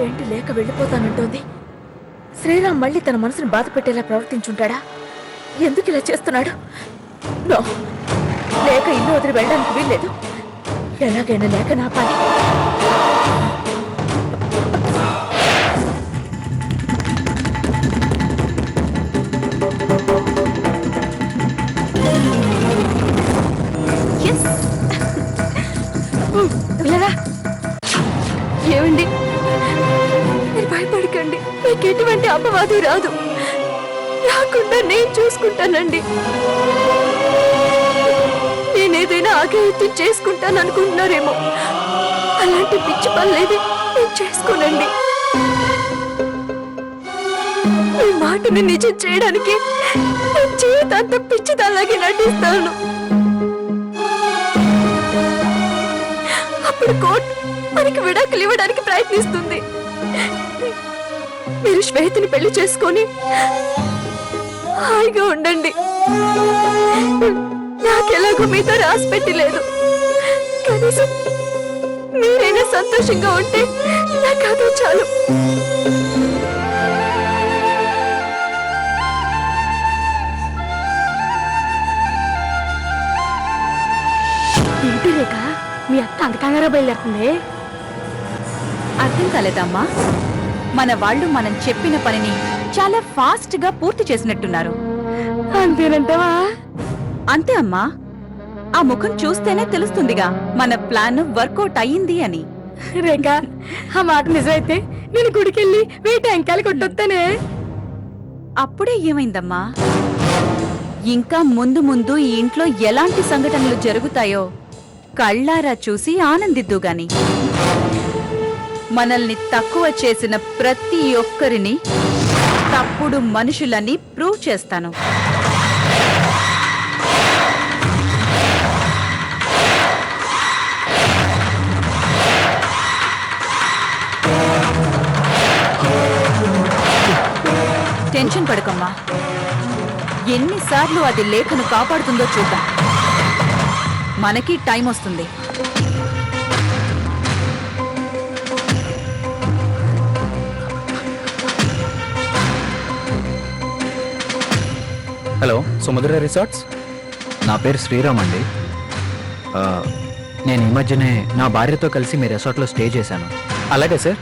ఏంటి లేక వెళ్ళిపోతానంటోంది? శ్రీరామ్ మళ్ళీ తన మనసును బాధ పెట్టేలా ప్రవర్తించుంటాడా? ఎందుకు ఇలా చేస్తున్నాడు? నో, లేక ఇల్లు వదిలి వెళ్ళడానికి వీల్లేదు. ఎలాగైనా లేక నా పని. ఏమండి, మీరు భయపడకండి. మీకు ఎటువంటి అపవాది రాదు. రాకుండా నేను చూసుకుంటానండి. నేనేదైనా ఆగేయత్తం చేసుకుంటాను అనుకుంటున్నారేమో. అలాంటి పిచ్చి పనులేది నేను చేసుకోనండి. మీ మాటని నిజం చేయడానికి జీవితాంతం పిచ్చిదాలాగే నటిస్తాను. అప్పుడు కోర్టు మనకి విడాకులు ఇవ్వడానికి ప్రయత్నిస్తుంది. మీరు శ్వేతని పెళ్లి చేసుకొని హాయిగా ఉండండి. నాకెలాగో మీతో రాసి పెట్టలేదు. కనీసం మీరైనా సంతోషంగా ఉంటే నాకు అదే చాలు. ఏంటి రేఖ, మీ అత్త అంత కంగారా బయలుదేరుతుంది? అర్థం కాలేదమ్మా. మన వాళ్ళు మనం చెప్పిన పనిని చాలా ఫాస్ట్ గా పూర్తి చేసినట్టున్నారు. అంతేనంటావా? అంతే అమ్మా. ఆ ముఖం చూస్తేనే తెలుస్తుందిగా మన ప్లాన్ వర్కౌట్ అయ్యింది అని. రేఖ, ఆ మాట నిజమైతే నేను గుడికెళ్ళి వేట అంకాలు కొట్టొస్తానే. అప్పుడే ఏమైందమ్మా? ఇంకా ముందు ముందు ఈ ఇంట్లో ఎలాంటి సంఘటనలు జరుగుతాయో కళ్ళారా చూసి ఆనందిద్దుగాని. మనల్ని తక్కువ చేసిన ప్రతి ఒక్కరిని తప్పుడు మనుషులని ప్రూవ్ చేస్తాను. టెన్షన్ పడకమ్మా. ఎన్నిసార్లు అది లేఖను కాపాడుతుందో చూద్దాం. మనకి టైం వస్తుంది. హలో, సముద్ర రిసార్ట్స్. నా పేరు శ్రీరామ్ అండి. నేను ఈ మధ్యనే నా భార్యతో కలిసి మీ రిసార్ట్లో స్టే చేశాను. అలాగే సార్,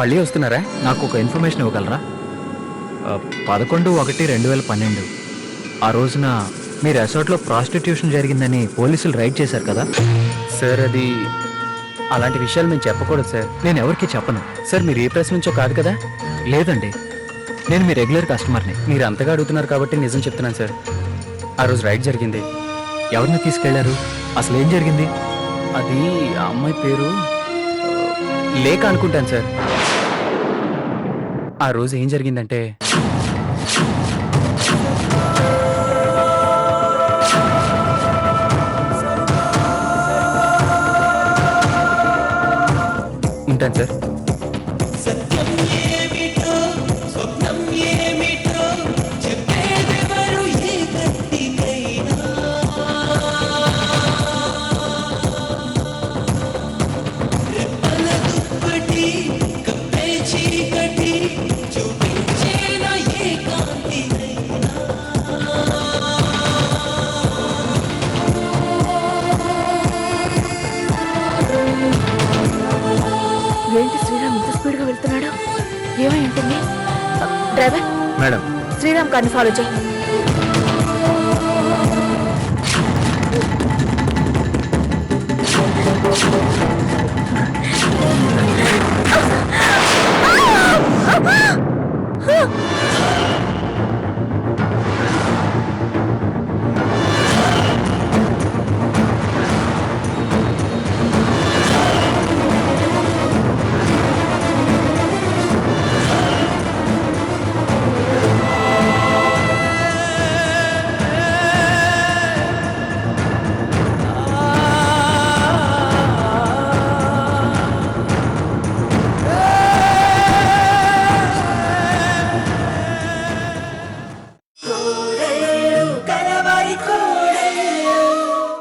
మళ్ళీ వస్తున్నారా? నాకు ఒక ఇన్ఫర్మేషన్ ఇవ్వగలరా? 11/1/2012 ఆ రోజున మీ రిసార్ట్లో ప్రాస్టిట్యూషన్ జరిగిందని పోలీసులు రైడ్ చేశారు కదా సార్? అది అలాంటి విషయాలు మేము చెప్పకూడదు సార్. నేను ఎవరికి చెప్పను. సార్, మీరు ఏ ప్రెస్ నుంచో కాదు కదా? లేదండి, నేను మీ రెగ్యులర్ కస్టమర్ని. మీరు అంతగా అడుగుతున్నారు కాబట్టి నిజం చెప్తున్నాను సార్. ఆ రోజు రైడ్ జరిగింది. ఎవరిని తీసుకెళ్లారు? అసలు ఏం జరిగింది? అది ఆ అమ్మాయి పేరు లేఖ అనుకుంటాను సార్. ఆ రోజు ఏం జరిగిందంటే, ఉంటాను సార్. ఏంటి శ్రీరామ్ ఇంత స్పీడ్ గా వెళ్తున్నాడు? ఏమై ఉంటుంది? డ్రైవర్, మేడం, శ్రీరామ్ కార్ని ఫాలో చేయి.